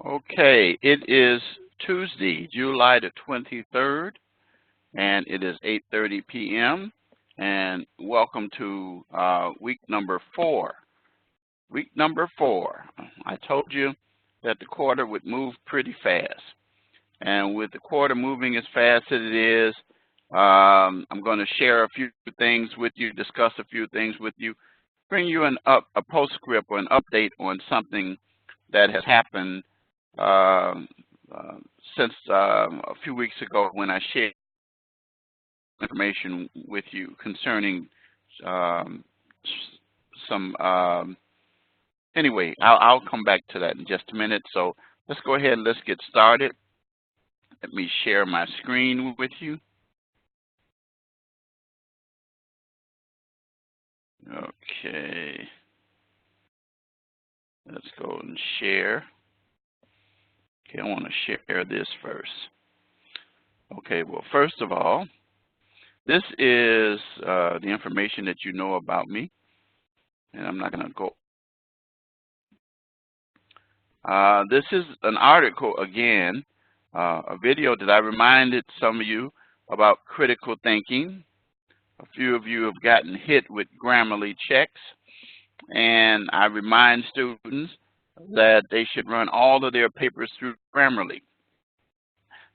Okay, it is Tuesday, July the 23rd, and it is 8:30 p.m. And welcome to week number 4. Week number 4. I told you that the quarter would move pretty fast. And with the quarter moving as fast as it is, I'm going to share a few things with you, discuss a few things with you, bring you a postscript or an update on something that has happened since a few weeks ago when I shared information with you concerning anyway, I'll come back to that in just a minute. So let's go ahead and let's get started. Let me share my screen with you. Okay. Let's go and share. Okay, I want to share this first. Okay, well, first of all, this is the information that you know about me, and I'm not going to go. This is an article, again, a video that I reminded some of you about critical thinking. A few of you have gotten hit with Grammarly checks, and I remind students that they should run all of their papers through Grammarly.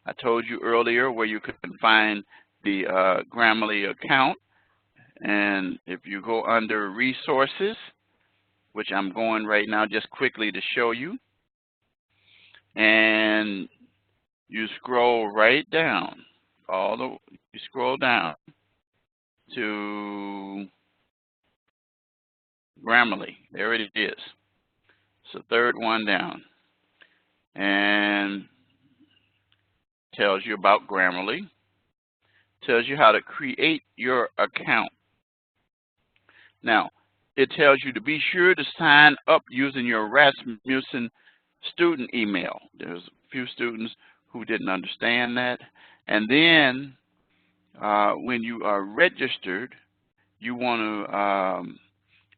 I told you earlier where you could find the Grammarly account, and if you go under resources, which I'm going right now just quickly to show you, and you scroll right down, you scroll down to Grammarly. There it is. It's the third one down, and tells you about Grammarly, tells you how to create your account. Now, it tells you to be sure to sign up using your Rasmussen student email. There's a few students who didn't understand that. And then when you are registered, you want to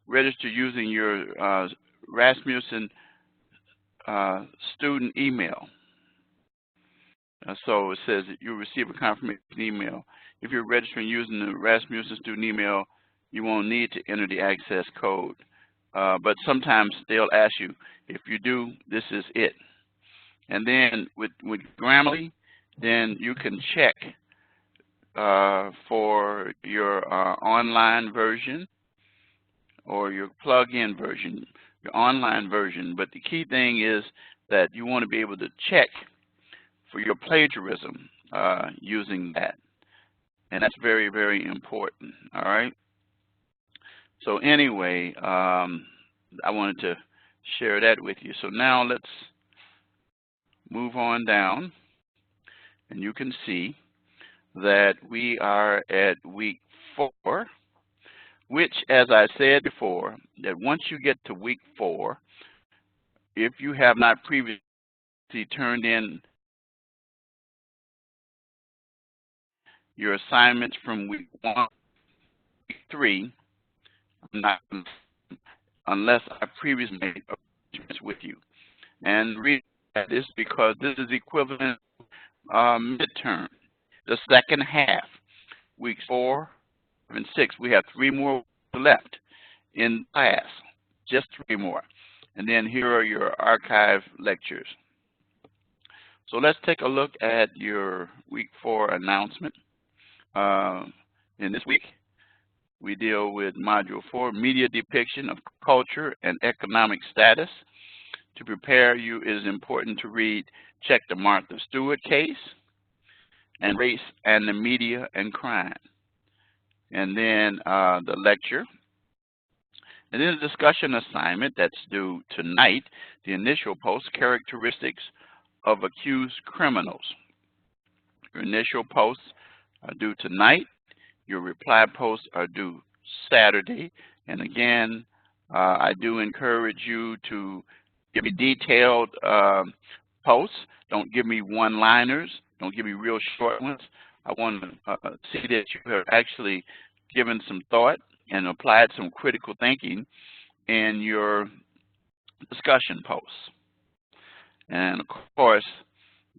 register using your Rasmussen student email. So it says that you'll receive a confirmation email. If you're registering using the Rasmussen student email, you won't need to enter the access code. But sometimes they'll ask you, if you do, this is it. And then with Grammarly, then you can check for your online version or your plug-in version, your online version. But the key thing is that you want to be able to check for your plagiarism using that. And that's very, very important, all right? So anyway, I wanted to share that with you. So now let's move on down, and you can see that we are at week 4, which, as I said before, that once you get to week 4, if you have not previously turned in your assignments from week 1 to week 3, not unless I previously made arrangements with you. And read that is because this is equivalent midterm, the second half, weeks 4 and 6. We have 3 more left in class, just 3 more. And then here are your archive lectures. So let's take a look at your week 4 announcement. In this week, we deal with Module 4, Media Depiction of Culture and Economic Status. To prepare you, it is important to read Check the Martha Stewart Case and Race and the Media and Crime. And then the lecture. And then a discussion assignment that's due tonight, the initial post, Characteristics of Accused Criminals. Your initial posts are due tonight. Your reply posts are due Saturday. And again, I do encourage you to give me detailed posts. Don't give me one-liners. Don't give me real short ones. I want to see that you have actually given some thought and applied some critical thinking in your discussion posts. And of course,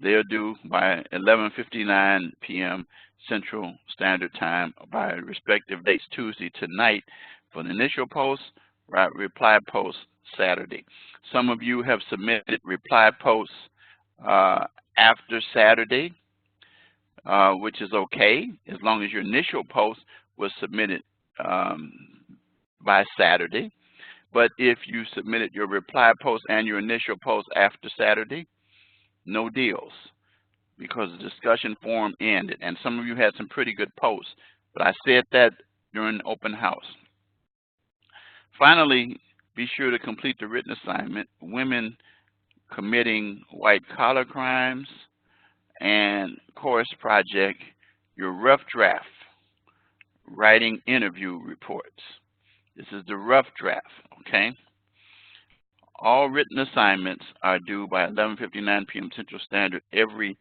they're due by 11:59 p.m. Central Standard Time by respective dates. Tuesday tonight for the initial post, reply post Saturday. Some of you have submitted reply posts after Saturday, which is okay as long as your initial post was submitted by Saturday. But if you submitted your reply post and your initial post after Saturday, no deals, because the discussion forum ended. And some of you had some pretty good posts, but I said that during the open house. Finally, be sure to complete the written assignment, Women Committing White-Collar Crimes, and course project, your rough draft, writing interview reports. This is the rough draft, okay? All written assignments are due by 11:59 p.m. Central Standard every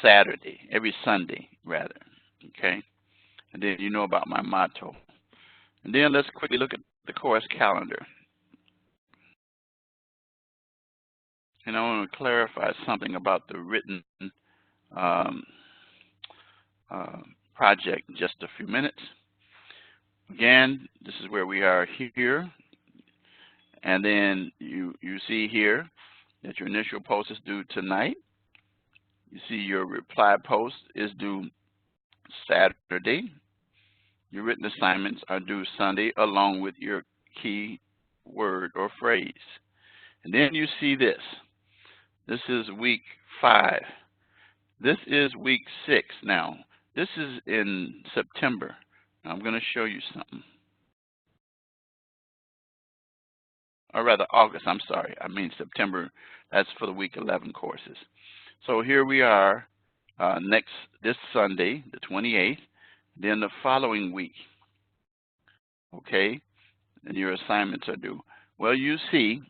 Sunday, rather, okay? And then you know about my motto. And then let's quickly look at the course calendar. And I want to clarify something about the written project in just a few minutes. Again, this is where we are here. And then you see here that your initial post is due tonight. You see your reply post is due Saturday. Your written assignments are due Sunday, along with your key word or phrase. And then you see this. This is week 5. This is week 6 now. This is in September. Now I'm going to show you something. Or rather August, I'm sorry. I mean September. That's for the week 11 courses. So here we are this Sunday, the 28th, then the following week. Okay, and your assignments are due. Well, you see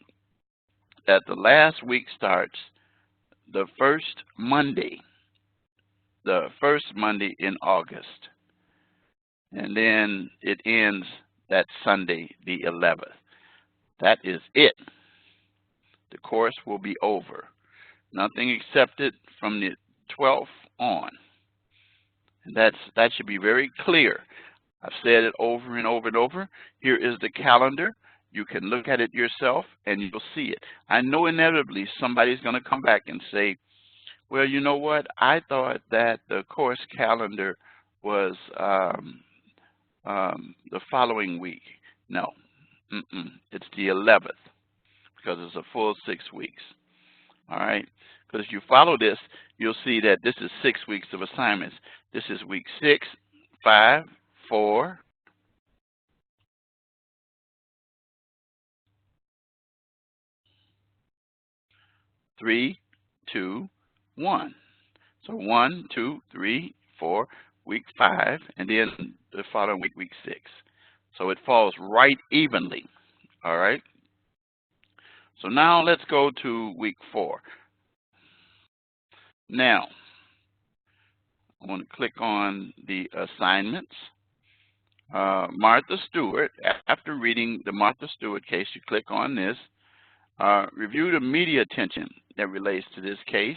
that the last week starts the first Monday in August. And then it ends that Sunday, the 11th. That is it. The course will be over. Nothing accepted from the 12th on. And that should be very clear. I've said it over and over and over. Here is the calendar. You can look at it yourself and you'll see it. I know inevitably somebody's going to come back and say, well, you know what? I thought that the course calendar was the following week. No, it's the 11th, because it's a full 6 weeks. All right? Because if you follow this, you'll see that this is 6 weeks of assignments. This is week 6, 5, 4, 3, 2, 1. So 1, 2, 3, 4, week 5, and then the following week, week 6. So it falls right evenly. All right? So now let's go to week 4. Now, I want to click on the assignments. Martha Stewart, after reading the Martha Stewart case, you click on this. Review the media attention that relates to this case,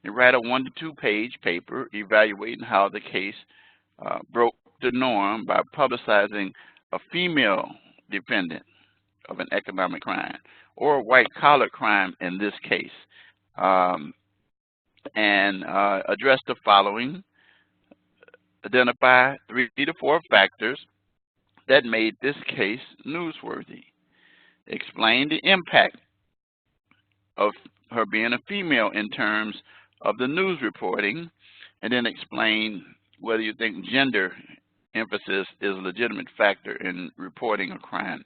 and write a 1 to 2 page paper evaluating how the case broke the norm by publicizing a female defendant of an economic crime or a white-collar crime in this case, and address the following. Identify 3 to 4 factors that made this case newsworthy. Explain the impact of her being a female in terms of the news reporting, and then explain whether you think gender emphasis is a legitimate factor in reporting a crime.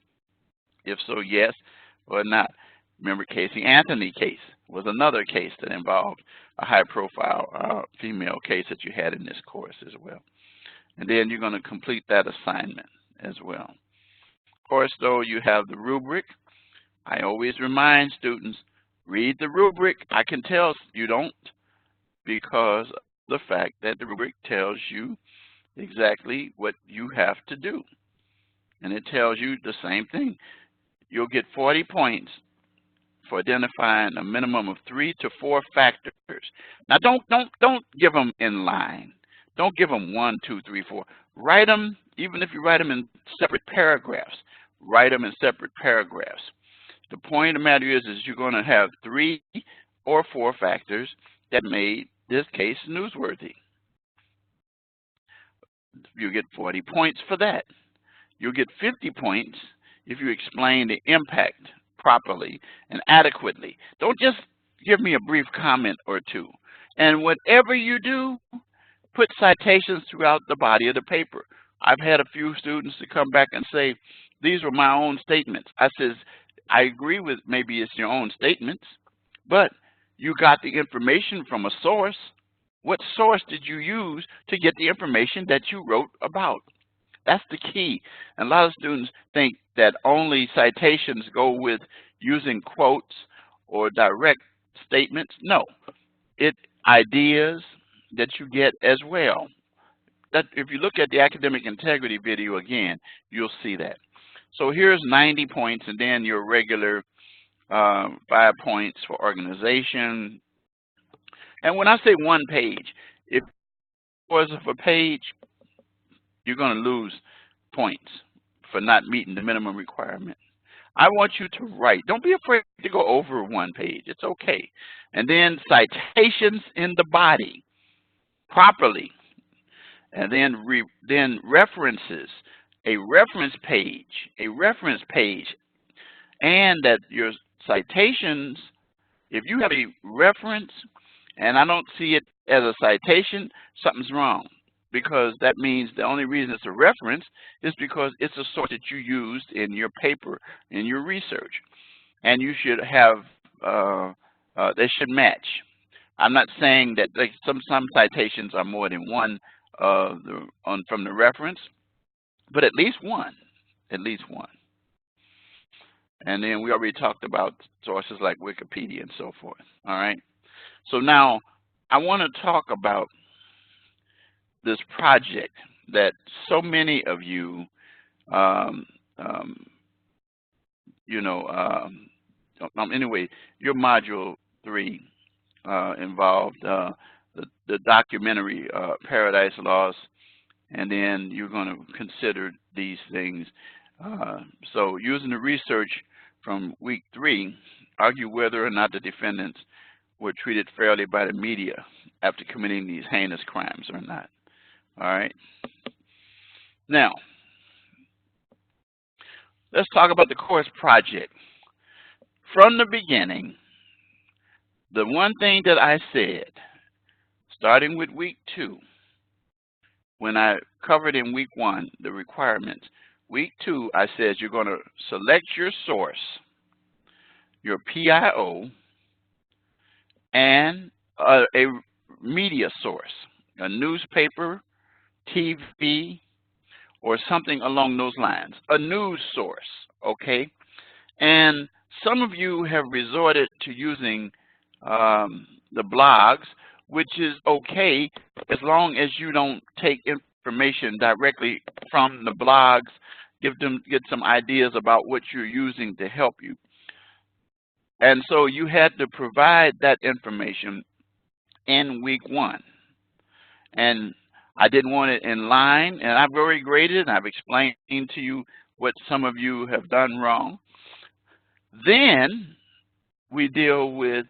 If so, yes or not. Remember, Casey Anthony case was another case that involved a high-profile female case that you had in this course as well. And then you're going to complete that assignment as well. Of course, though, you have the rubric. I always remind students, read the rubric. I can tell you don't, because of the fact that the rubric tells you exactly what you have to do. And it tells you the same thing. You'll get 40 points for identifying a minimum of 3 to 4 factors. Now, don't give them in line. Don't give them 1, 2, 3, 4. Write them, even if you write them in separate paragraphs. Write them in separate paragraphs. The point of the matter is you're going to have 3 or 4 factors that made this case newsworthy. You get 40 points for that. You'll get 50 points if you explain the impact properly and adequately. Don't just give me a brief comment or two. And whatever you do, put citations throughout the body of the paper. I've had a few students to come back and say, these were my own statements. I says, I agree with maybe it's your own statements, but you got the information from a source. What source did you use to get the information that you wrote about? That's the key. And a lot of students think that only citations go with using quotes or direct statements. No, it's ideas that you get as well. That if you look at the academic integrity video again, you'll see that. So here's 90 points, and then your regular 5 points for organization. And when I say 1 page, if it was a page, you're going to lose points for not meeting the minimum requirement. I want you to write. Don't be afraid to go over 1 page. It's okay. And then citations in the body properly. And then references, a reference page, and that your citations, if you have a reference and I don't see it as a citation, something's wrong, because that means the only reason it's a reference is because it's a source that you used in your paper, in your research, and you should have, they should match. I'm not saying that like some citations are more than one from the reference, but at least one. And then we already talked about sources like Wikipedia and so forth. All right. So now I want to talk about this project that so many of you, anyway, your module 3 involved the documentary Paradise Lost, and then you're going to consider these things. So using the research from week 3, argue whether or not the defendants were treated fairly by the media after committing these heinous crimes or not. All right. Now, let's talk about the course project. From the beginning, the one thing that I said, starting with week 2, when I covered in week 1 the requirements, week 2 I said you're going to select your source, your PIO, and a media source, a newspaper, TV, or something along those lines, a news source, okay? And some of you have resorted to using the blogs, which is okay as long as you don't take information directly from the blogs, get some ideas about what you're using to help you. And so you had to provide that information in week 1. And I didn't want it in line, and I've already graded, and I've explained to you what some of you have done wrong. Then we deal with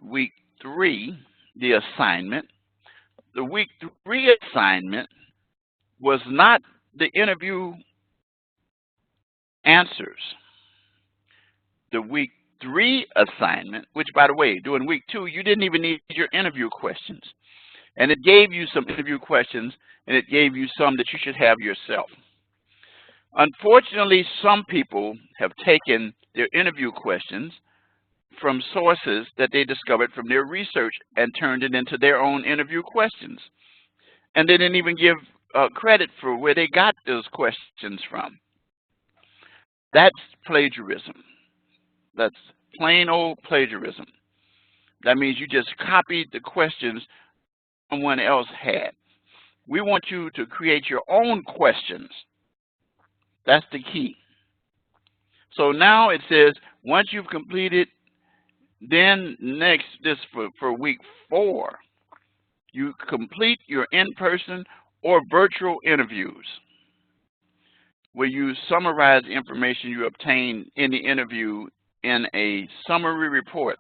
week 3, the assignment. The week 3 assignment was not the interview answers. The week 3 assignment, which, by the way, during week 2, you didn't even need your interview questions. And it gave you some interview questions, and it gave you some that you should have yourself. Unfortunately, some people have taken their interview questions from sources that they discovered from their research and turned it into their own interview questions. And they didn't even give credit for where they got those questions from. That's plagiarism. That's plain old plagiarism. That means you just copied the questions someone else had. We want you to create your own questions. That's the key. So now it says, once you've completed Then next, this for week 4, you complete your in-person or virtual interviews, where you summarize the information you obtained in the interview in a summary report.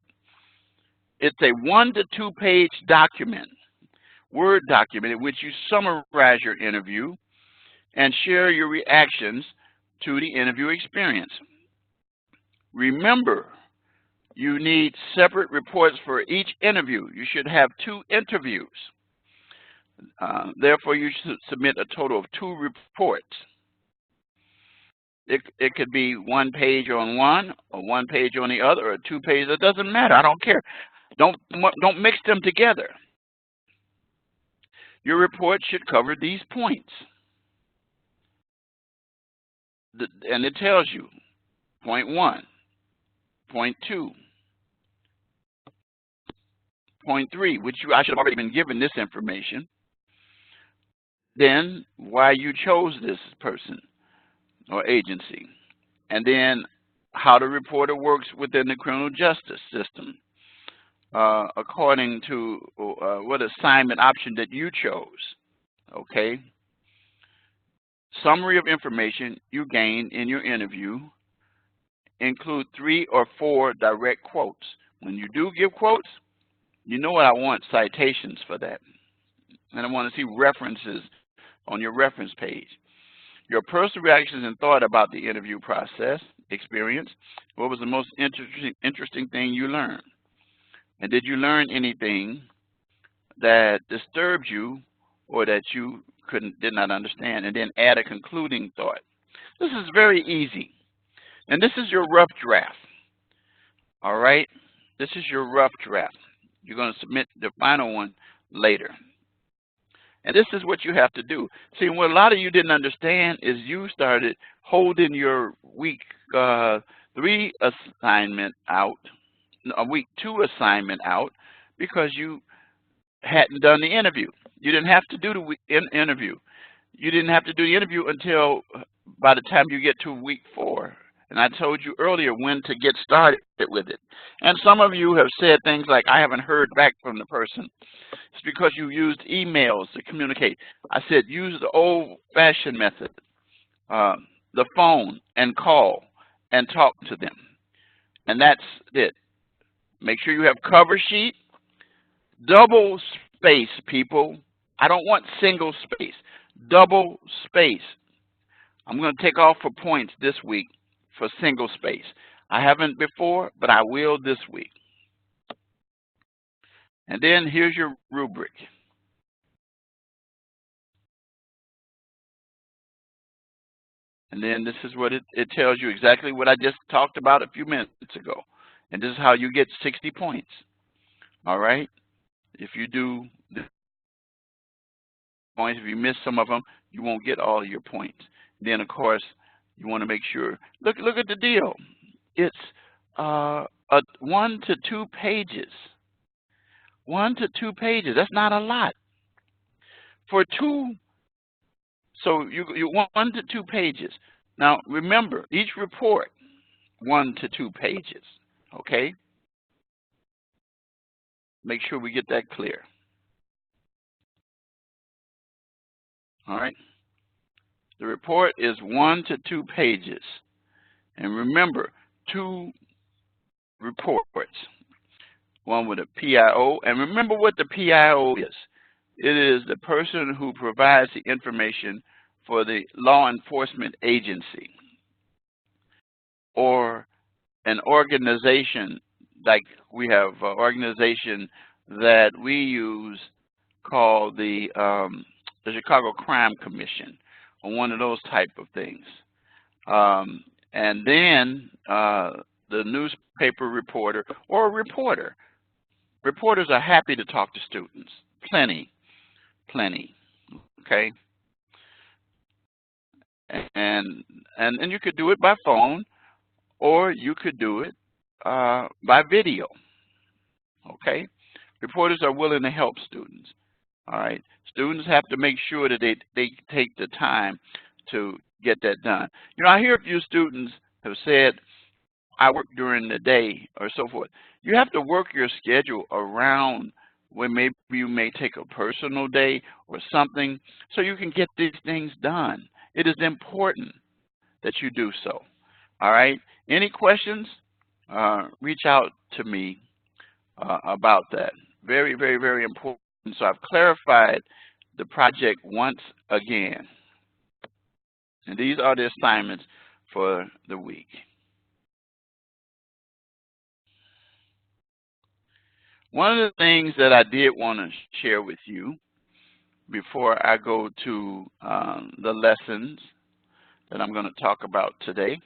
It's a 1 to 2 page document, Word document, in which you summarize your interview and share your reactions to the interview experience. Remember, you need separate reports for each interview. You should have 2 interviews. Therefore, you should submit a total of 2 reports. It could be 1 page on one, or 1 page on the other, or 2 pages. It doesn't matter. I don't care. Don't mix them together. Your report should cover these points. And it tells you point 1, point 2, point 3, which I should have already been given this information. Then why you chose this person or agency. And then how the reporter works within the criminal justice system, according to what assignment option that you chose. Okay? Summary of information you gained in your interview. Include 3 or 4 direct quotes. When you do give quotes, you know what I want? Citations for that. And I want to see references on your reference page. Your personal reactions and thought about the interview process, experience. What was the most interesting thing you learned? And did you learn anything that disturbed you or that you did not understand? And then add a concluding thought. This is very easy. And this is your rough draft. All right? This is your rough draft. You're going to submit the final one later. And this is what you have to do. See, what a lot of you didn't understand is you started holding your week 3 assignment out, a week 2 assignment out, because you hadn't done the interview. You didn't have to do the interview. You didn't have to do the interview until by the time you get to week 4. And I told you earlier when to get started with it. And some of you have said things like, I haven't heard back from the person. It's because you used emails to communicate. I said use the old-fashioned method, the phone, and call and talk to them. And that's it. Make sure you have cover sheet, double space, people. I don't want single space, double space. I'm going to take off for points this week for single space. I haven't before, but I will this week. And then here's your rubric. And then this is what it tells you exactly what I just talked about a few minutes ago. And this is how you get 60 points. All right? If you do the points, if you miss some of them, you won't get all of your points. Then, of course, you want to make sure. Look at the deal. It's 1 to 2 pages. 1 to 2 pages. That's not a lot. For 2, so you 1 to 2 pages. Now, remember, each report, 1 to 2 pages. Okay? Make sure we get that clear. All right? The report is 1 to 2 pages. And remember, 2 reports. One with a PIO. And remember what the PIO is. It is the person who provides the information for the law enforcement agency or an organization, like we have an organization that we use called the Chicago Crime Commission, or one of those type of things. And then the newspaper reporter or a reporter. Reporters are happy to talk to students. Plenty. Okay? And you could do it by phone, or you could do it by video. Okay? Reporters are willing to help students. All right? Students have to make sure that they take the time to get that done. You know, I hear a few students have said, I work during the day or so forth. You have to work your schedule around when maybe you may take a personal day or something so you can get these things done. It is important that you do so. All right? Any questions? Reach out to me about that. Very, very, very important. So I've clarified the project once again. And these are the assignments for the week. One of the things that I did want to share with you before I go to the lessons that I'm going to talk about today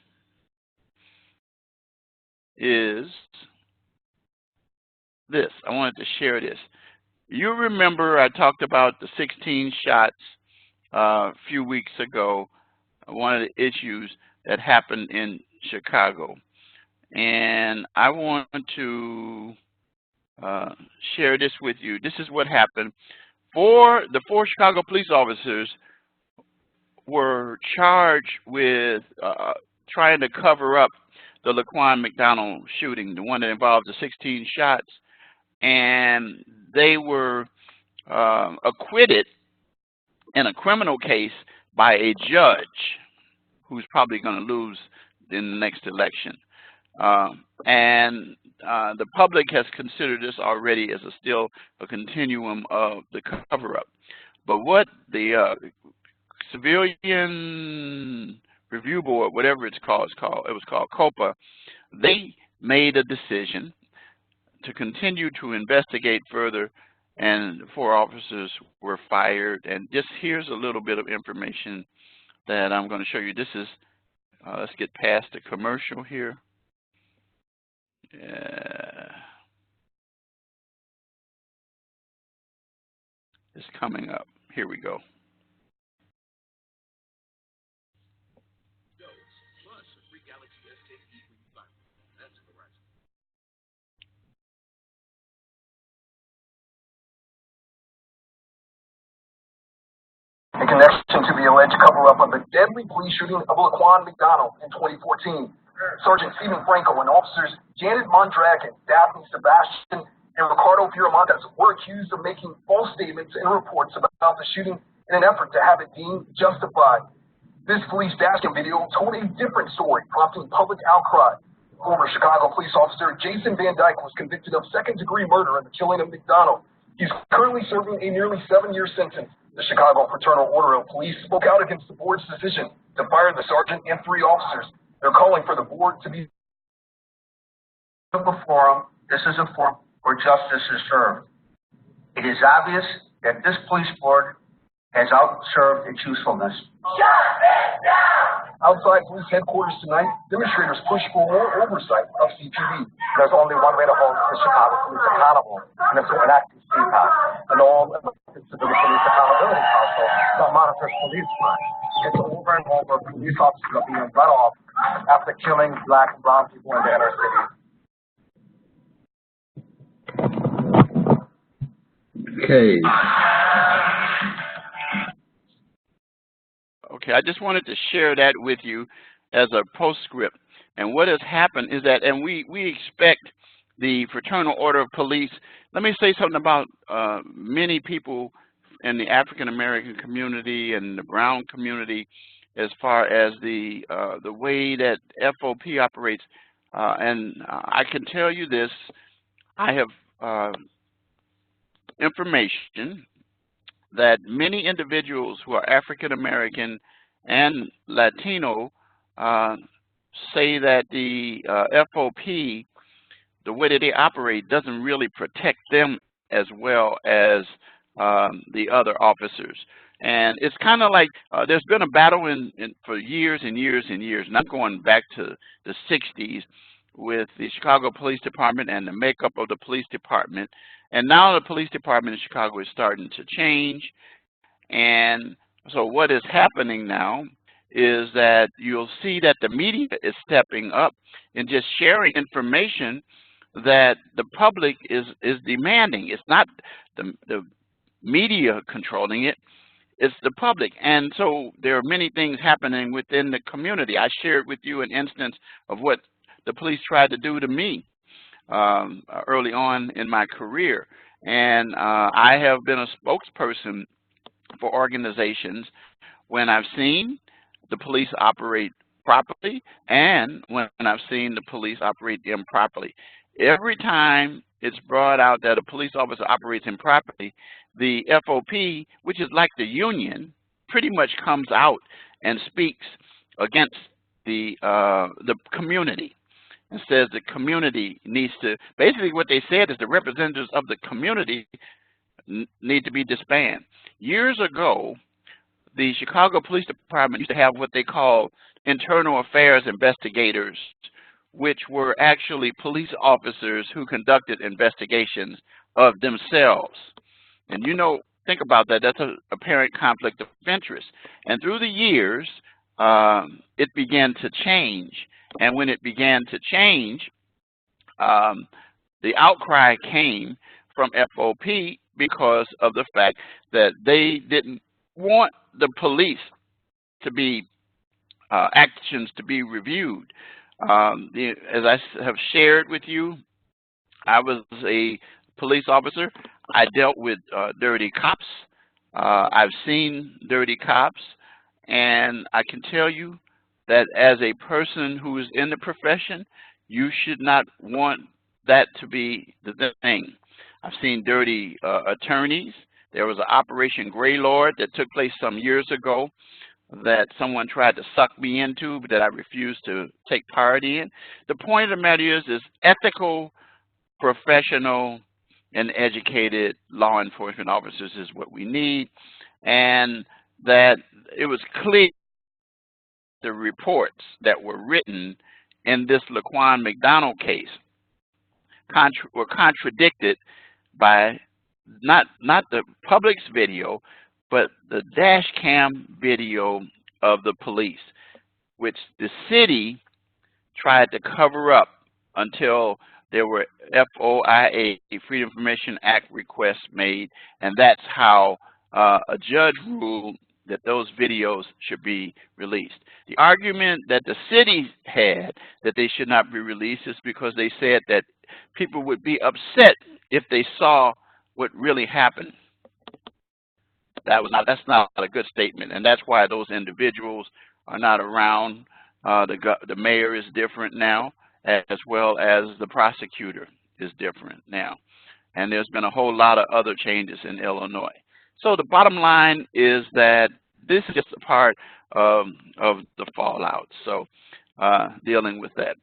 is this. I wanted to share this. You remember I talked about the 16 shots a few weeks ago, one of the issues that happened in Chicago. And I want to share this with you. This is what happened. The four Chicago police officers were charged with trying to cover up the Laquan McDonald shooting, the one that involved the 16 shots, and they were acquitted in a criminal case by a judge who's probably going to lose in the next election. And the public has considered this already as still a continuum of the cover-up. But what the Civilian Review Board, whatever it was called COPA, they made a decision to continue to investigate further, and the four officers were fired. And just here's a little bit of information that I'm going to show you. This is, let's get past the commercial here. It's coming up. Here we go. In connection to the alleged cover-up of the deadly police shooting of Laquan McDonald in 2014, Sergeant Stephen Franco and officers Janet Mondragon, Daphne Sebastian, and Ricardo Fioramontes were accused of making false statements and reports about the shooting in an effort to have it deemed justified. This police dashcam video told a different story, prompting public outcry. Former Chicago police officer Jason Van Dyke was convicted of second-degree murder in the killing of McDonald. He's currently serving a nearly 7-year sentence. The Chicago Fraternal Order of Police spoke out against the board's decision to fire the sergeant and 3 officers. They're calling for the board to be before them. This is a forum where justice is served. It is obvious that this police board has outserved its usefulness. Justice now! Outside police headquarters tonight, demonstrators push for more oversight of CPD. There's only one way to hold the Chicago police accountable, and it's to enact the CPAC, an all-elected Civilian Police Accountability Council that monitors police crime. It's over and over, police officers are being let off after killing black and brown people in the inner city. Okay. Okay, I just wanted to share that with you as a postscript. And what has happened is that, and we expect the Fraternal Order of Police, let me say something about many people in the African American community and the brown community as far as the way that FOP operates. And I can tell you this, I have information that many individuals who are African American and Latino say that the FOP, the way that they operate, doesn't really protect them as well as the other officers. And it's kind of like there's been a battle for years and years and years, and I'm going back to the 60s with the Chicago Police Department and the makeup of the police department. And now the police department in Chicago is starting to change. And so what is happening now is that you'll see that the media is stepping up and just sharing information that the public is demanding. It's not the media controlling it, it's the public. And so there are many things happening within the community. I shared with you an instance of what the police tried to do to me early on in my career. And I have been a spokesperson for organizations when I've seen the police operate properly and when I've seen the police operate improperly. Every time it's brought out that a police officer operates improperly, the FOP, which is like the union, pretty much comes out and speaks against the community and says the community needs to, basically what they said is the representatives of the community need to be disbanded. Years ago, the Chicago Police Department used to have what they call internal affairs investigators, which were actually police officers who conducted investigations of themselves. And you know, think about that, that's an apparent conflict of interest. And through the years, it began to change. And when it began to change, the outcry came from FOP because of the fact that they didn't want the police to be actions to be reviewed. As I have shared with you, I was a police officer. I dealt with dirty cops. I've seen dirty cops, and I can tell you that as a person who is in the profession, you should not want that to be the thing. I've seen dirty attorneys. There was an Operation Greylord that took place some years ago that someone tried to suck me into, but that I refused to take part in. The point of the matter is ethical, professional, and educated law enforcement officers is what we need, and that it was clear the reports that were written in this Laquan McDonald case were contradicted by not the public's video, but the dash cam video of the police, which the city tried to cover up until there were FOIA, Freedom of Information Act requests made, and that's how a judge ruled that those videos should be released. The argument that the city had that they should not be released is because they said that people would be upset if they saw what really happened. That's not a good statement, and that's why those individuals are not around. The mayor is different now, as well as the prosecutor is different now. And there's been a whole lot of other changes in Illinois. So the bottom line is that this is just a part of the fallout, so dealing with that.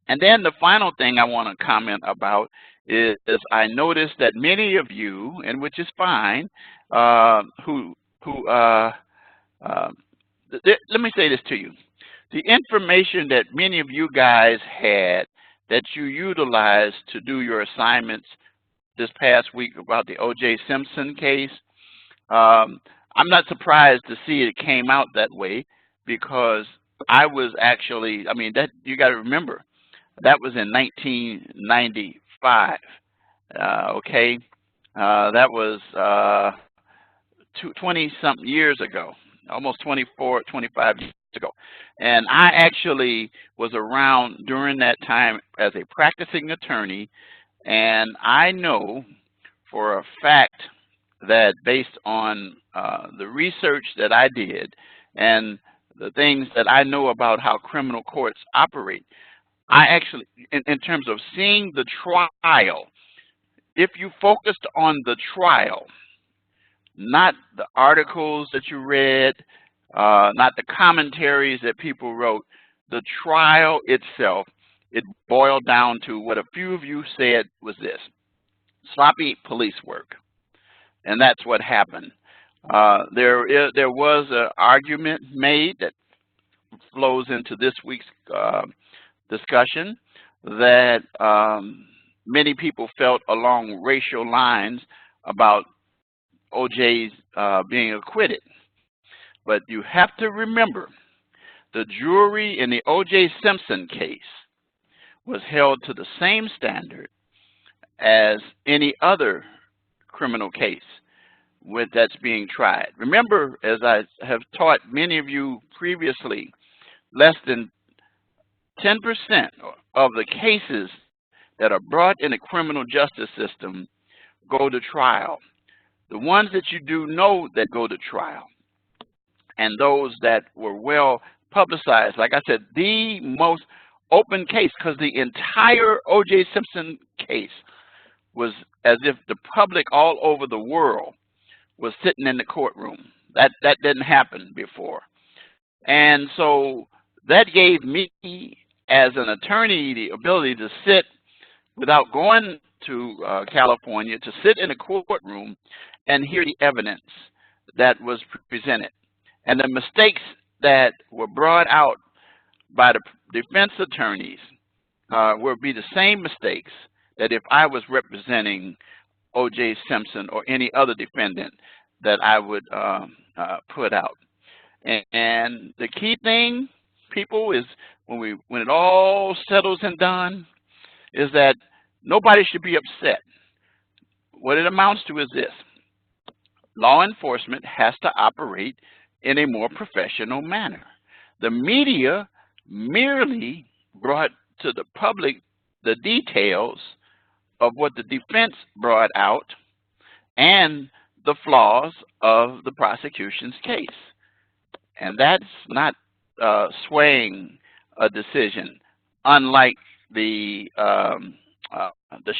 And then the final thing I want to comment about is I noticed that many of you, and which is fine, let me say this to you. The information that many of you guys had that you utilized to do your assignments this past week about the O.J. Simpson case, I'm not surprised to see it came out that way, because I was actually, I mean, that you got to remember, that was in 1995, okay? That was 20-something years ago, almost 24, 25 years ago. And I actually was around during that time as a practicing attorney, and I know for a fact that based on the research that I did and the things that I know about how criminal courts operate, I actually, in terms of seeing the trial, if you focused on the trial, not the articles that you read, not the commentaries that people wrote, the trial itself, it boiled down to what a few of you said was this: sloppy police work. And that's what happened. There was an argument made that flows into this week's discussion that many people felt along racial lines about O.J.'s being acquitted. But you have to remember, the jury in the O.J. Simpson case was held to the same standard as any other criminal case that's being tried. Remember, as I have taught many of you previously, less than 10% of the cases that are brought in the criminal justice system go to trial. The ones that you do know that go to trial, and those that were well publicized, like I said, the most open case, because the entire O.J. Simpson case was as if the public all over the world was sitting in the courtroom. That didn't happen before. And so that gave me, as an attorney, the ability to sit without going to California, to sit in a courtroom and hear the evidence that was presented. And the mistakes that were brought out by the defense attorneys would be the same mistakes that if I was representing O.J. Simpson or any other defendant that I would put out. And the key thing, people, is when it all settles and done, is that nobody should be upset. What it amounts to is this: law enforcement has to operate in a more professional manner. The media merely brought to the public the details of what the defense brought out and the flaws of the prosecution's case. And that's not swaying a decision, unlike the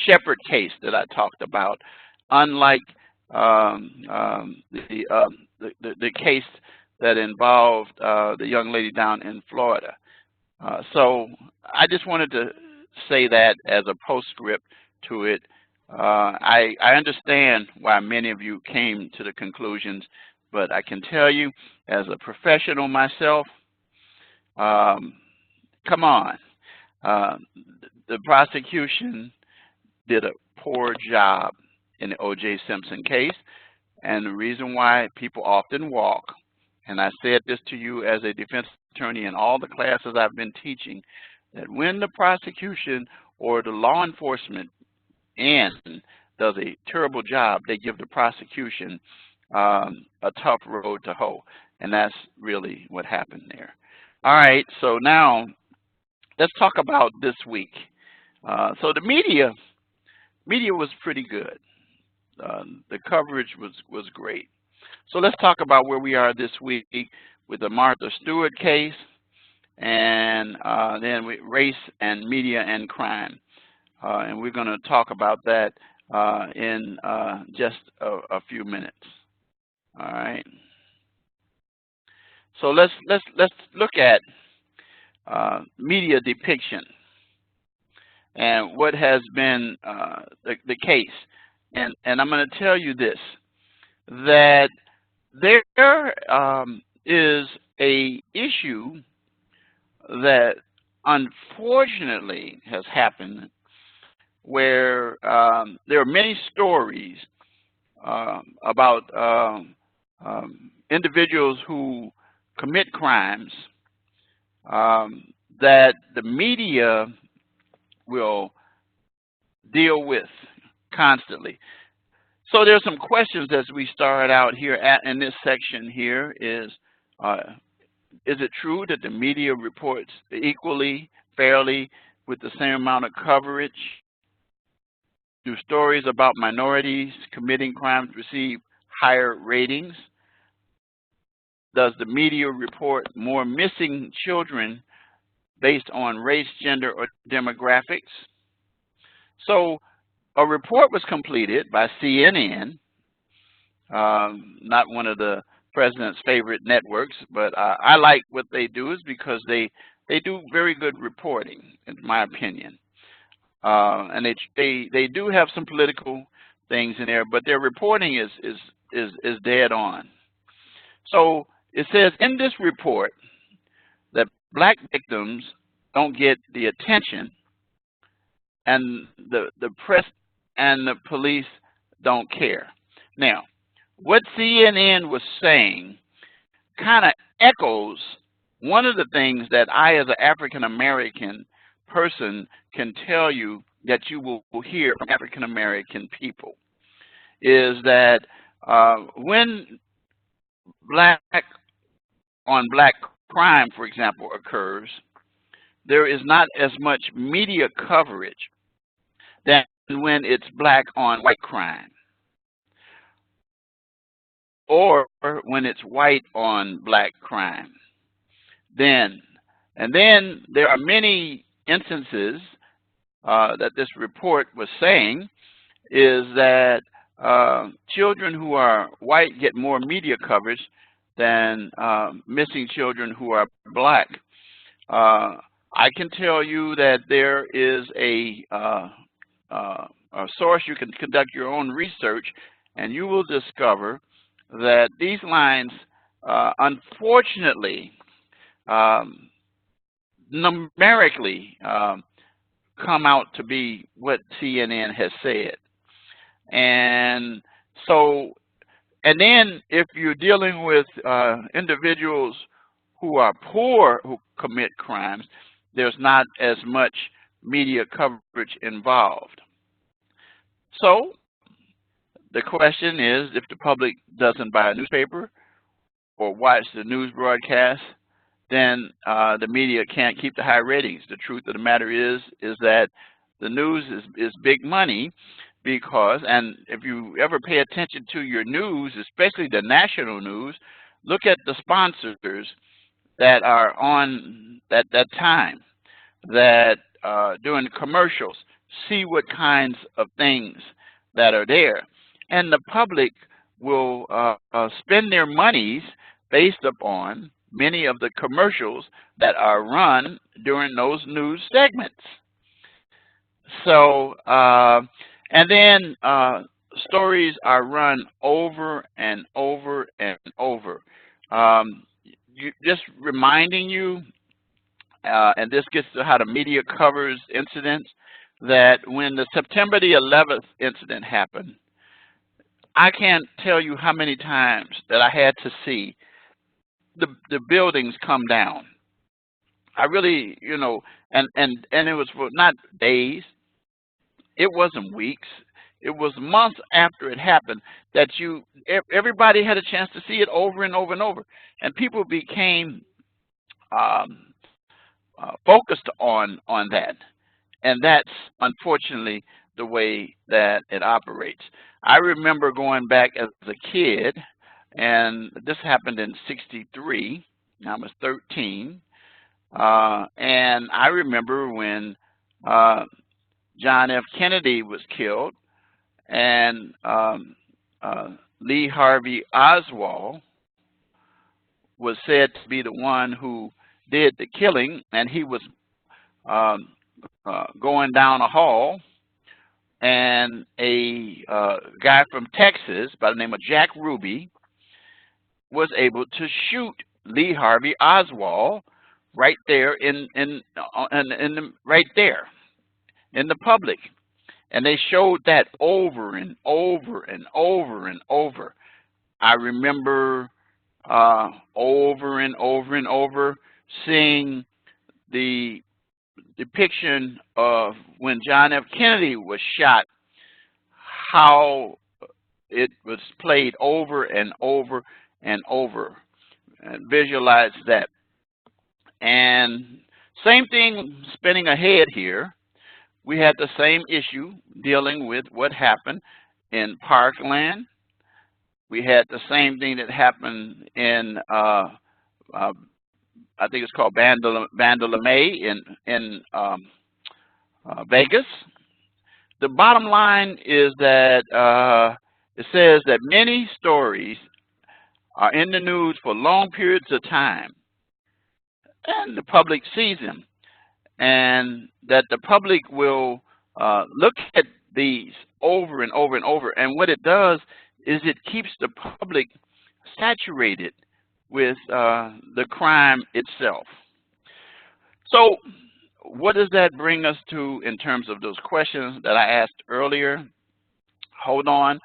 Shepard case that I talked about, unlike the case that involved the young lady down in Florida. So I just wanted to say that as a postscript to it. I understand why many of you came to the conclusions, but I can tell you, as a professional myself, come on. The prosecution did a poor job in the O.J. Simpson case, and the reason why people often walk, and I said this to you as a defense attorney in all the classes I've been teaching, that when the prosecution or the law enforcement end does a terrible job, they give the prosecution a tough road to hoe, and that's really what happened there. All right, so now let's talk about this week. So the media was pretty good. The coverage was great. So let's talk about where we are this week with the Martha Stewart case, and then with race and media and crime. And we're going to talk about that in just a few minutes. All right. So let's look at media depiction and what has been the case. And I'm going to tell you this, that there is a issue that unfortunately has happened where there are many stories about individuals who commit crimes that the media will deal with constantly. So there's some questions as we start out here in this section here is it true that the media reports equally, fairly, with the same amount of coverage? Do stories about minorities committing crimes receive higher ratings? Does the media report more missing children based on race, gender, or demographics? So a report was completed by CNN, not one of the president's favorite networks, but I like what they do is because they do very good reporting, in my opinion. And they do have some political things in there, but their reporting is dead on. So it says in this report that black victims don't get the attention, and the press and the police don't care. Now, what CNN was saying kind of echoes one of the things that I, as an African-American person, can tell you that you will hear from African-American people, is that when black on black crime, for example, occurs, there is not as much media coverage than when it's black on white crime, or when it's white on black crime. And then there are many instances that this report was saying is that children who are white get more media coverage than missing children who are black. I can tell you that there is a source. You can conduct your own research, and you will discover that these lines, unfortunately, numerically come out to be what CNN has said. And so, and then if you're dealing with individuals who are poor who commit crimes, there's not as much media coverage involved. So the question is, if the public doesn't buy a newspaper or watch the news broadcast, then the media can't keep the high ratings. The truth of the matter is that the news is big money, because, and if you ever pay attention to your news, especially the national news, look at the sponsors that are on at that time, that during the commercials, see what kinds of things that are there. And the public will spend their monies based upon many of the commercials that are run during those news segments. So, and then stories are run over and over and over. Just reminding you, and this gets to how the media covers incidents, that when the September the 11th incident happened, I can't tell you how many times that I had to see the buildings come down. I really, you know, and it was for not days, it wasn't weeks, it was months after it happened that everybody had a chance to see it over and over and over, and people became focused on that, and that's unfortunately the way that it operates. I remember going back as a kid, and this happened in '63. I was 13, and I remember when John F. Kennedy was killed, and Lee Harvey Oswald was said to be the one who did the killing, and he was going down a hall, and a guy from Texas by the name of Jack Ruby was able to shoot Lee Harvey Oswald right there right there in the public, and they showed that over and over and over and over. I remember over and over and over seeing the depiction of when John F. Kennedy was shot, how it was played over and over and over, and visualize that. And same thing spinning ahead here, we had the same issue dealing with what happened in Parkland. We had the same thing that happened in I think it's called Bandolame in Vegas. The bottom line is that it says that many stories are in the news for long periods of time, and the public sees them, and that the public will look at these over and over and over, and what it does is it keeps the public saturated with the crime itself. So what does that bring us to in terms of those questions that I asked earlier? Hold on,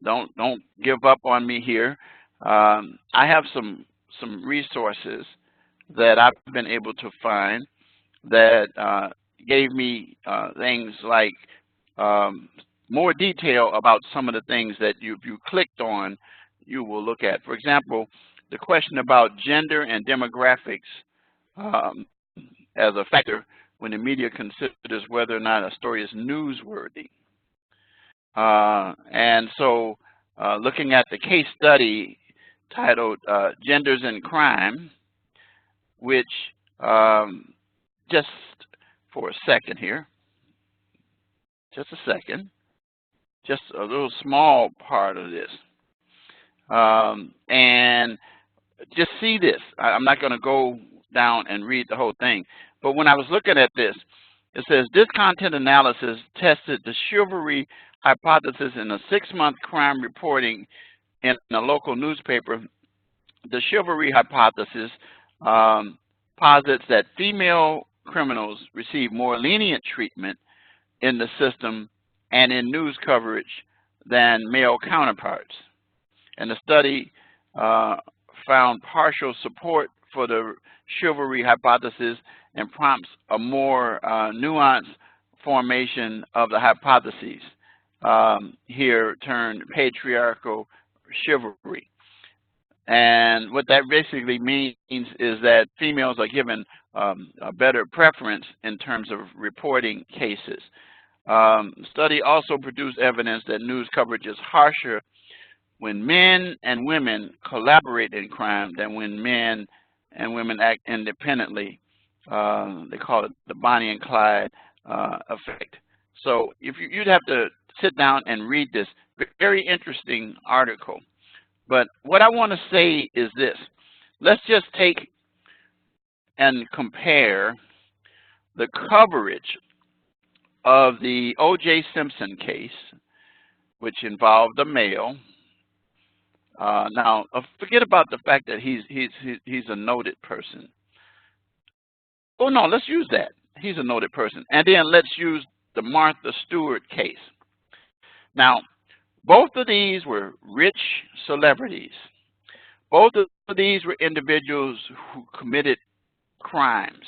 don't give up on me here. I have some resources that I've been able to find that gave me things like more detail about some of the things that if you clicked on, you will look at. For example, the question about gender and demographics as a factor when the media considers whether or not a story is newsworthy. And so looking at the case study titled Genders in Crime, which just for a second here, just a second, just a little small part of this. And just see this. I'm not going to go down and read the whole thing, but when I was looking at this, it says this content analysis tested the chivalry hypothesis in a 6-month crime reporting in a local newspaper. The chivalry hypothesis posits that female criminals receive more lenient treatment in the system and in news coverage than male counterparts. And the study found partial support for the chivalry hypothesis and prompts a more nuanced formation of the hypotheses, here termed patriarchal chivalry. And what that basically means is that females are given a better preference in terms of reporting cases. Study also produced evidence that news coverage is harsher when men and women collaborate in crime than when men and women act independently. They call it the Bonnie and Clyde effect. So if you'd have to sit down and read this very interesting article. But what I want to say is this. Let's just take and compare the coverage of the O.J. Simpson case, which involved a male. Now, forget about the fact that he's a noted person. Oh, no, let's use that. He's a noted person. And then let's use the Martha Stewart case. Now, both of these were rich celebrities. Both of these were individuals who committed crimes,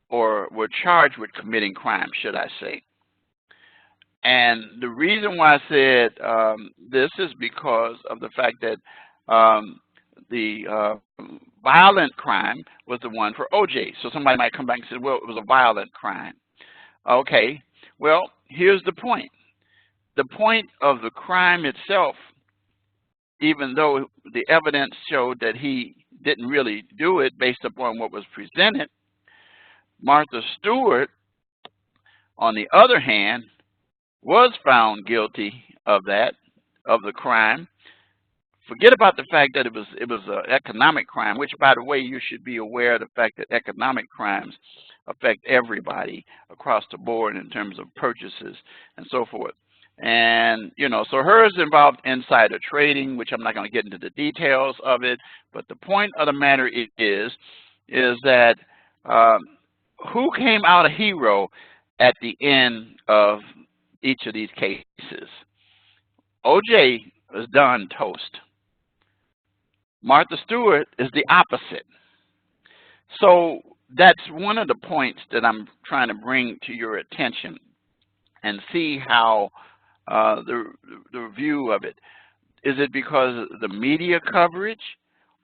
or were charged with committing crimes, should I say. And the reason why I said this is because of the fact that the violent crime was the one for O.J. So somebody might come back and say, well, it was a violent crime. Okay, well, here's the point. The point of the crime itself, even though the evidence showed that he didn't really do it based upon what was presented, Martha Stewart, on the other hand, was found guilty of that, of the crime. Forget about the fact that it was an economic crime, which, by the way, you should be aware of the fact that economic crimes affect everybody across the board in terms of purchases and so forth. And, you know, so hers involved insider trading, which I'm not going to get into the details of it. But the point of the matter is that who came out a hero at the end of each of these cases? O.J. was done toast. Martha Stewart is the opposite. So that's one of the points that I'm trying to bring to your attention and see how the view of it. Is it because of the media coverage,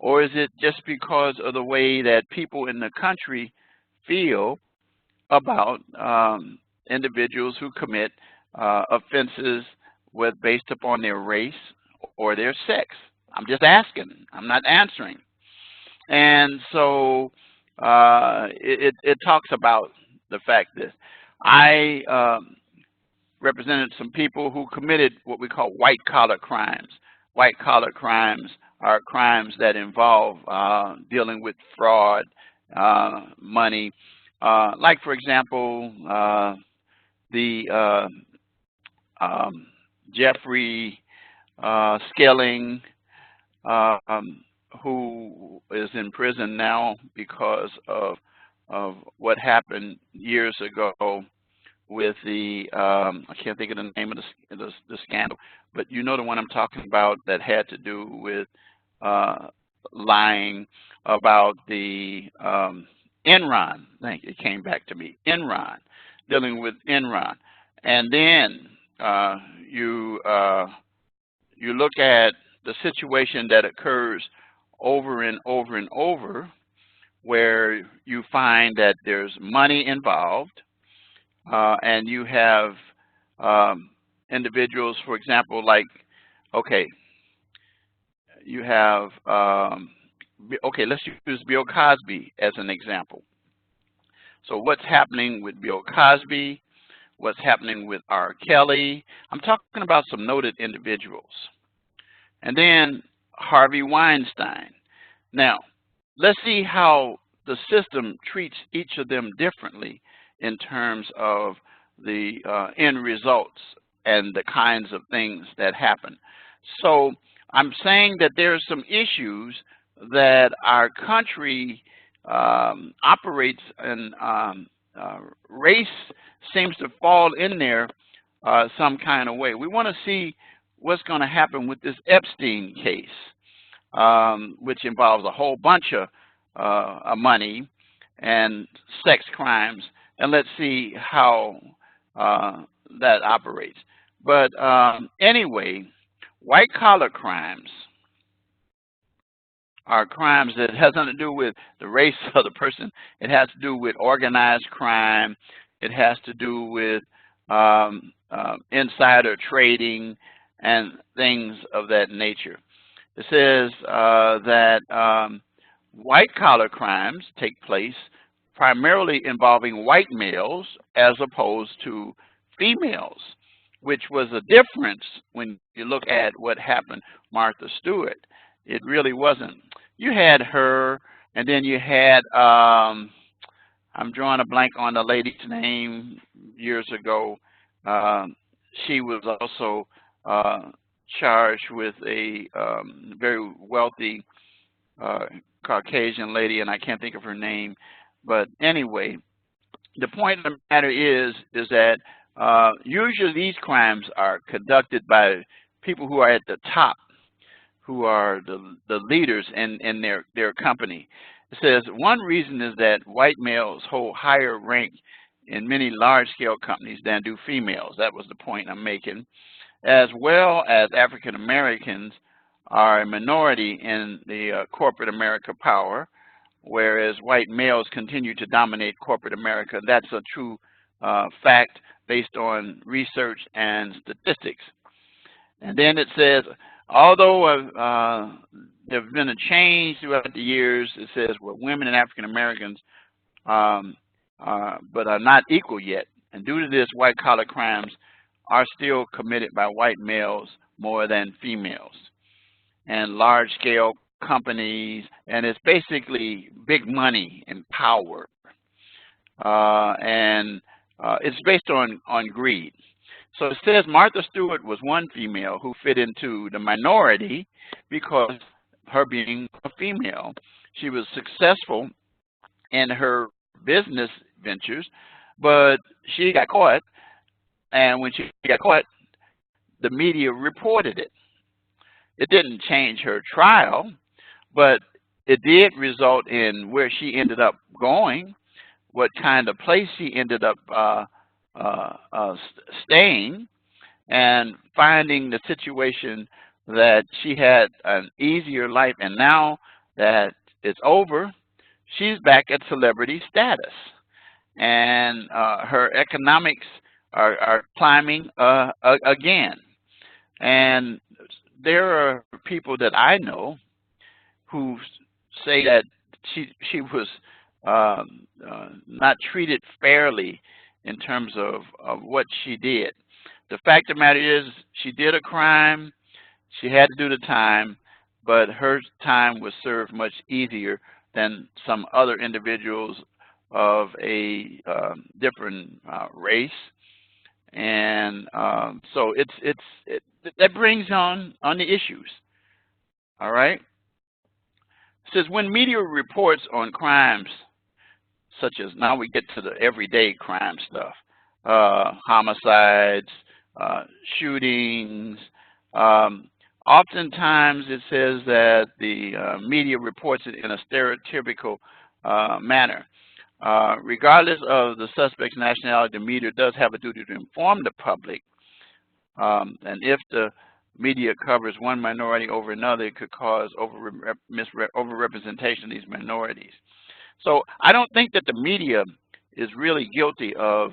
or is it just because of the way that people in the country feel about individuals who commit offenses based upon their race or their sex? I'm just asking. I'm not answering. And so it talks about the fact that I represented some people who committed what we call white-collar crimes. White-collar crimes are crimes that involve dealing with fraud, money. Like, for example, the Jeffrey Skilling, who is in prison now because of what happened years ago with the, I can't think of the name of the scandal, but you know the one I'm talking about that had to do with lying about the Enron. I think it came back to me, Enron, dealing with Enron. And then you look at the situation that occurs over and over and over where you find that there's money involved, and you have individuals, for example, like, okay, you have, okay, let's use Bill Cosby as an example. So what's happening with Bill Cosby, what's happening with R. Kelly, I'm talking about some noted individuals. And then Harvey Weinstein. Now, let's see how the system treats each of them differently in terms of the end results and the kinds of things that happen. So I'm saying that there are some issues that our country operates, and race seems to fall in there some kind of way. We want to see what's going to happen with this Epstein case, which involves a whole bunch of money and sex crimes, and let's see how that operates. But anyway, white-collar crimes are crimes that has nothing to do with the race of the person. It has to do with organized crime. It has to do with insider trading and things of that nature. It says that white-collar crimes take place primarily involving white males as opposed to females, which was a difference when you look at what happened Martha Stewart. It really wasn't. You had her, and then you had, I'm drawing a blank on the lady's name years ago. She was also charged with a very wealthy Caucasian lady, and I can't think of her name. But anyway, the point of the matter is that usually these crimes are conducted by people who are at the top, who are the leaders in their company. It says one reason is that white males hold higher rank in many large-scale companies than do females. That was the point I'm making. As well as African Americans are a minority in the corporate America power, whereas white males continue to dominate corporate America. That's a true fact based on research and statistics. And then it says, although there's been a change throughout the years, it says, well, women and African Americans but are not equal yet. And due to this, white-collar crimes are still committed by white males more than females. And large-scale companies, and it's basically big money and power. And it's based on greed. So it says Martha Stewart was one female who fit into the minority because her being a female. She was successful in her business ventures, but she got caught, and when she got caught, the media reported it. It didn't change her trial, but it did result in where she ended up going, what kind of place she ended up staying, and finding the situation that she had an easier life, and now that it's over, she's back at celebrity status, and her economics are climbing again. And there are people that I know who say that she was not treated fairly in terms of what she did. The fact of the matter is, she did a crime, she had to do the time, but her time was served much easier than some other individuals of a different race. And so that brings on the issues. All right. It says when media reports on crimes such as, now we get to the everyday crime stuff, homicides, shootings. Oftentimes it says that the media reports it in a stereotypical manner. Regardless of the suspect's nationality, the media does have a duty to inform the public. And if the media covers one minority over another, it could cause overrepresentation of these minorities. So I don't think that the media is really guilty of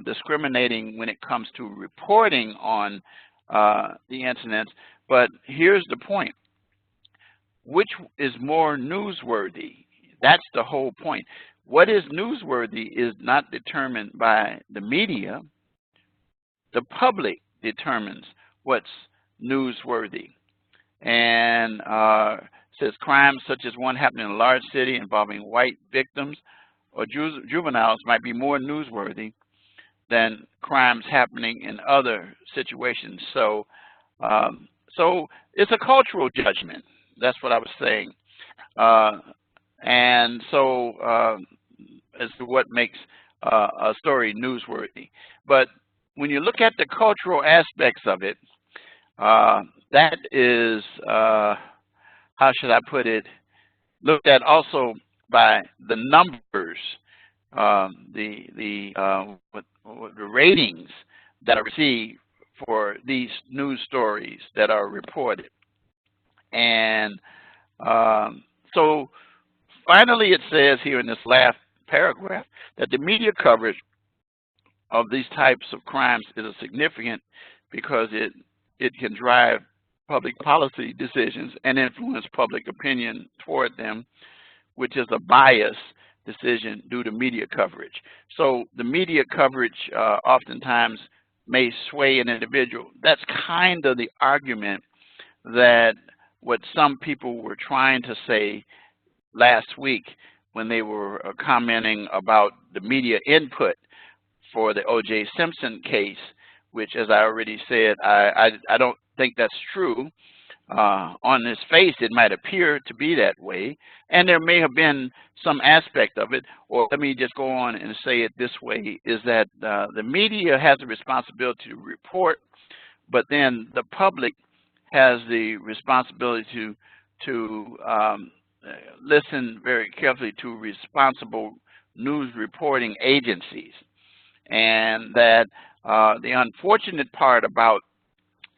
discriminating when it comes to reporting on the incidents. But here's the point. Which is more newsworthy? That's the whole point. What is newsworthy is not determined by the media. The public determines what's newsworthy. And says crimes such as one happening in a large city involving white victims or juveniles might be more newsworthy than crimes happening in other situations. So, so it's a cultural judgment. That's what I was saying. And so as to what makes a story newsworthy. But when you look at the cultural aspects of it, that is, how should I put it, looked at also by the numbers, the ratings that are received for these news stories that are reported. And so finally it says here in this last paragraph that the media coverage of these types of crimes is significant because it can drive public policy decisions and influence public opinion toward them, which is a biased decision due to media coverage. So the media coverage oftentimes may sway an individual. That's kind of the argument that what some people were trying to say last week when they were commenting about the media input for the O.J. Simpson case, which, as I already said, I don't think that's true. On its face, it might appear to be that way, and there may have been some aspect of it, or let me just go on and say it this way, is that the media has a responsibility to report, but then the public has the responsibility to listen very carefully to responsible news reporting agencies. And that the unfortunate part about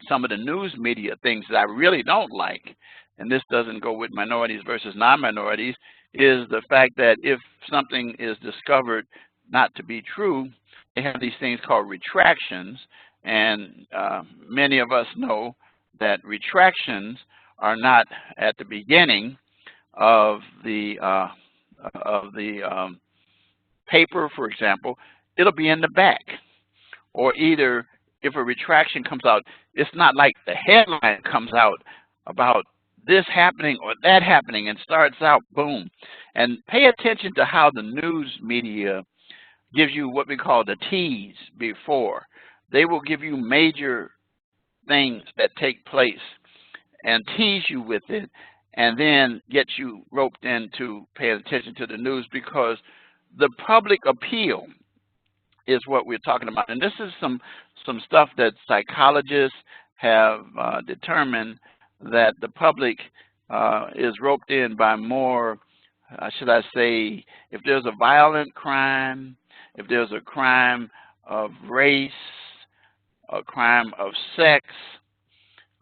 some of the news media things that I really don't like, and this doesn't go with minorities versus non-minorities, is the fact that if something is discovered not to be true, they have these things called retractions, and many of us know that retractions are not at the beginning of the paper, for example. It'll be in the back. Or either if a retraction comes out, it's not like the headline comes out about this happening or that happening and starts out, boom. And pay attention to how the news media gives you what we call the tease before. They will give you major things that take place and tease you with it, and then get you roped into paying attention to the news, because the public appeal is what we're talking about. And this is some stuff that psychologists have determined, that the public is roped in by more, should I say, if there's a violent crime, if there's a crime of race, a crime of sex,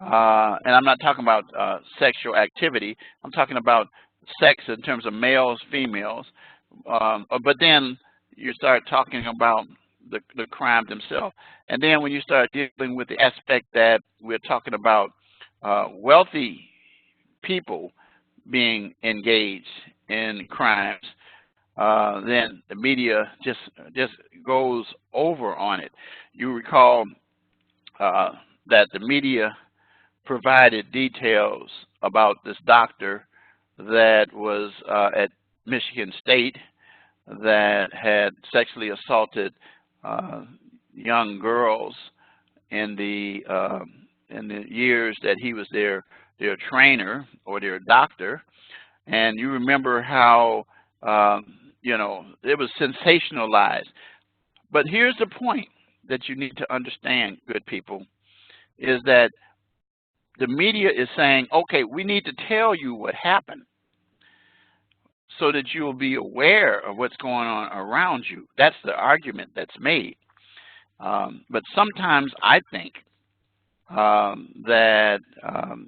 and I'm not talking about sexual activity, I'm talking about sex in terms of males, females, but then you start talking about the crime themselves. And then when you start dealing with the aspect that we're talking about wealthy people being engaged in crimes, then the media just goes over on it. You recall that the media provided details about this doctor that was at Michigan State that had sexually assaulted young girls in the years that he was their trainer or their doctor. And you remember how you know, it was sensationalized. But here's the point that you need to understand, good people, is that the media is saying, okay, we need to tell you what happened so that you'll be aware of what's going on around you. That's the argument that's made. But sometimes I think that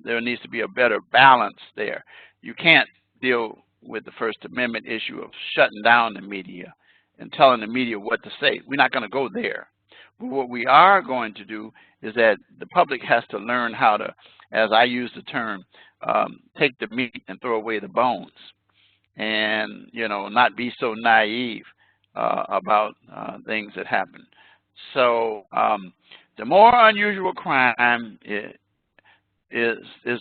there needs to be a better balance there. You can't deal with the First Amendment issue of shutting down the media and telling the media what to say. We're not going to go there. But what we are going to do is that the public has to learn how to, as I use the term, take the meat and throw away the bones, and not be so naive about things that happen. So the more unusual crime is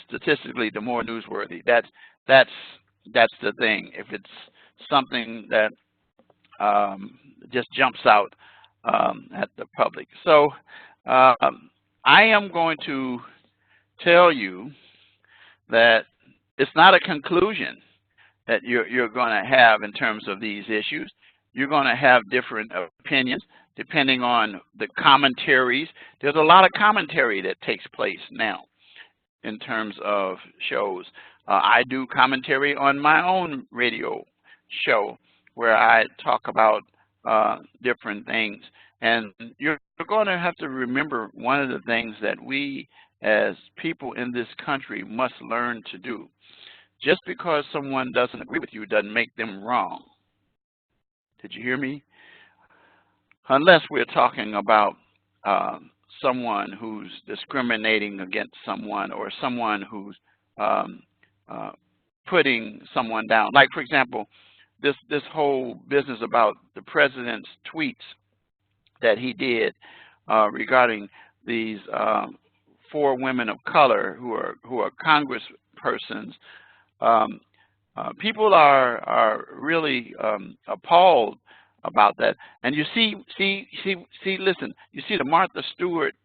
statistically the more newsworthy. That's the thing. If it's something that just jumps out at the public. So I am going to tell you that it's not a conclusion that you're going to have in terms of these issues. You're going to have different opinions depending on the commentaries. There's a lot of commentary that takes place now in terms of shows. I do commentary on my own radio show where I talk about different things. And you're going to have to remember one of the things that we as people in this country must learn to do. Just because someone doesn't agree with you doesn't make them wrong. Did you hear me? Unless we're talking about someone who's discriminating against someone, or someone who's putting someone down. Like, for example, this whole business about the president's tweets that he did regarding these 4 women of color who are congresspersons. People are really appalled about that. And you see, listen, you see the Martha Stewart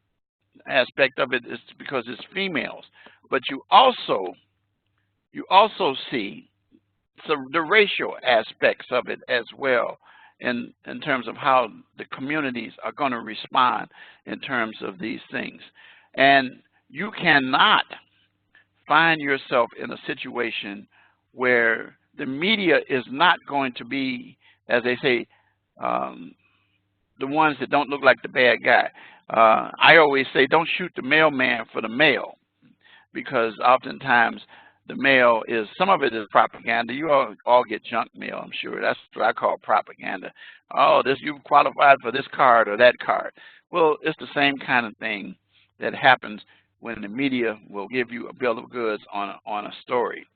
aspect of it is because it's females, but you also see the racial aspects of it as well, in terms of how the communities are going to respond in terms of these things. And you cannot find yourself in a situation where the media is not going to be, as they say, the ones that don't look like the bad guy. I always say, don't shoot the mailman for the mail, because oftentimes the mail is, some of it is propaganda. You all get junk mail, I'm sure. That's what I call propaganda. Oh, you've qualified for this card or that card. Well, it's the same kind of thing that happens when the media will give you a bill of goods on a story.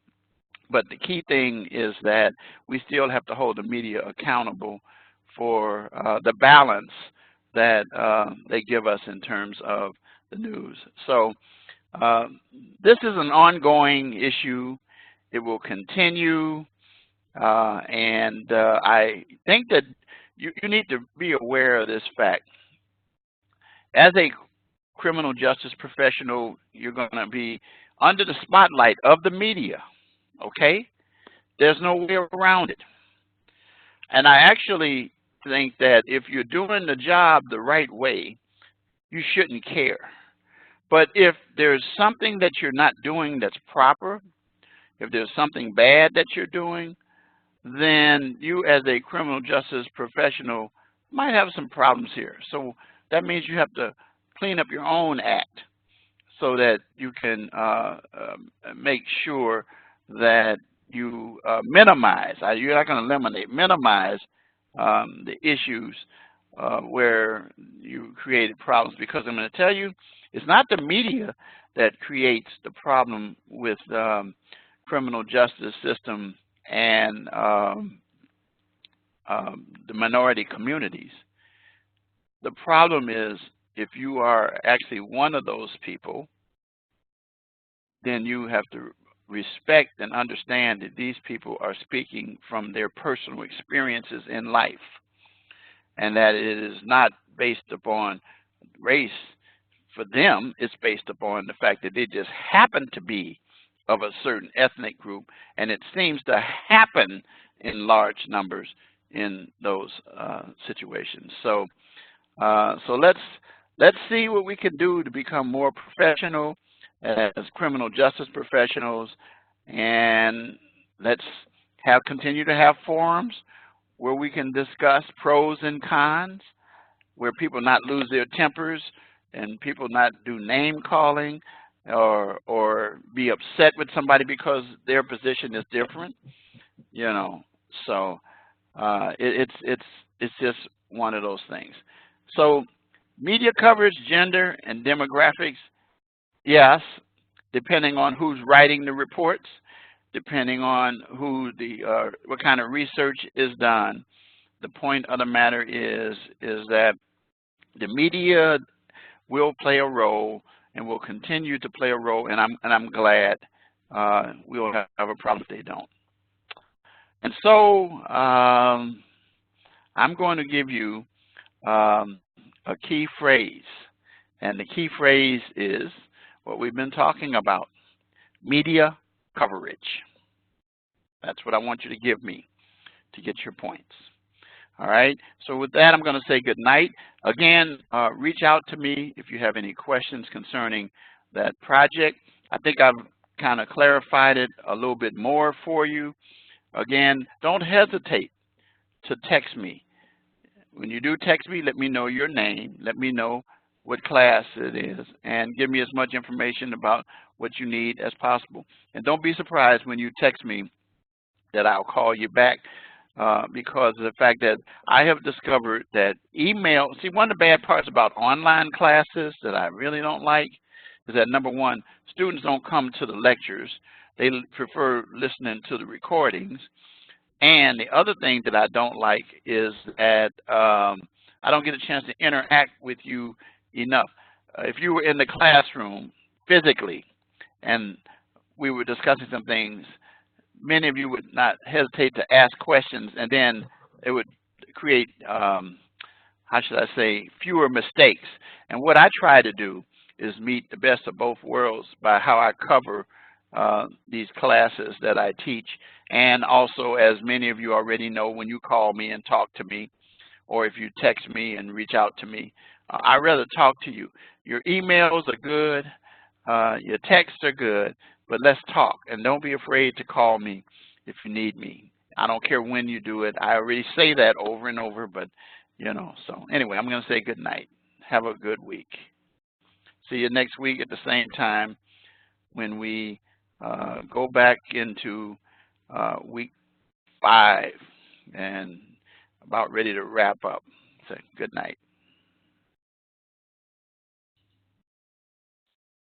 But the key thing is that we still have to hold the media accountable for the balance that they give us in terms of the news. So this is an ongoing issue. It will continue, and I think that you need to be aware of this fact. As a criminal justice professional, you're going to be under the spotlight of the media, okay? There's no way around it. And I actually think that if you're doing the job the right way, you shouldn't care. But if there's something that you're not doing that's proper, if there's something bad that you're doing, then you as a criminal justice professional might have some problems here. So that means you have to clean up your own act so that you can make sure that you minimize, you're not going to eliminate, minimize the issues where you created problems. Because I'm going to tell you, it's not the media that creates the problem with criminal justice system and the minority communities. The problem is, if you are actually one of those people, then you have to respect and understand that these people are speaking from their personal experiences in life, and that it is not based upon race. For them, it's based upon the fact that they just happen to be of a certain ethnic group, and it seems to happen in large numbers in those situations. So, let's see what we can do to become more professional as criminal justice professionals, and let's continue to have forums where we can discuss pros and cons, where people not lose their tempers and people not do name calling or be upset with somebody because their position is different. you know. So it's just one of those things. So media coverage, gender, and demographics, yes, depending on who's writing the reports, depending on who the what kind of research is done. The point of the matter is that the media will play a role and will continue to play a role, and I'm glad we'll have a problem if they don't. And so I'm going to give you a key phrase, and the key phrase is what we've been talking about: media coverage. That's what I want you to give me to get your points. All right, so with that, I'm going to say good night. Again, reach out to me if you have any questions concerning that project. I think I've kind of clarified it a little bit more for you. Again, don't hesitate to text me. When you do text me, let me know your name, let me know what class it is, and give me as much information about what you need as possible. And don't be surprised when you text me that I'll call you back. Because of the fact that I have discovered that email, see, one of the bad parts about online classes that I really don't like is that, number one, students don't come to the lectures. They prefer listening to the recordings. And the other thing that I don't like is that I don't get a chance to interact with you enough. If you were in the classroom physically and we were discussing some things, many of you would not hesitate to ask questions, and then it would create, how should I say, fewer mistakes. And what I try to do is meet the best of both worlds by how I cover these classes that I teach. And also, as many of you already know, when you call me and talk to me, or if you text me and reach out to me, I'd rather talk to you. Your emails are good, your texts are good, but let's talk, and don't be afraid to call me if you need me. I don't care when you do it. I already say that over and over, but, you know. So anyway, I'm going to say good night. Have a good week. See you next week at the same time when we go back into week 5 and about ready to wrap up. So good night.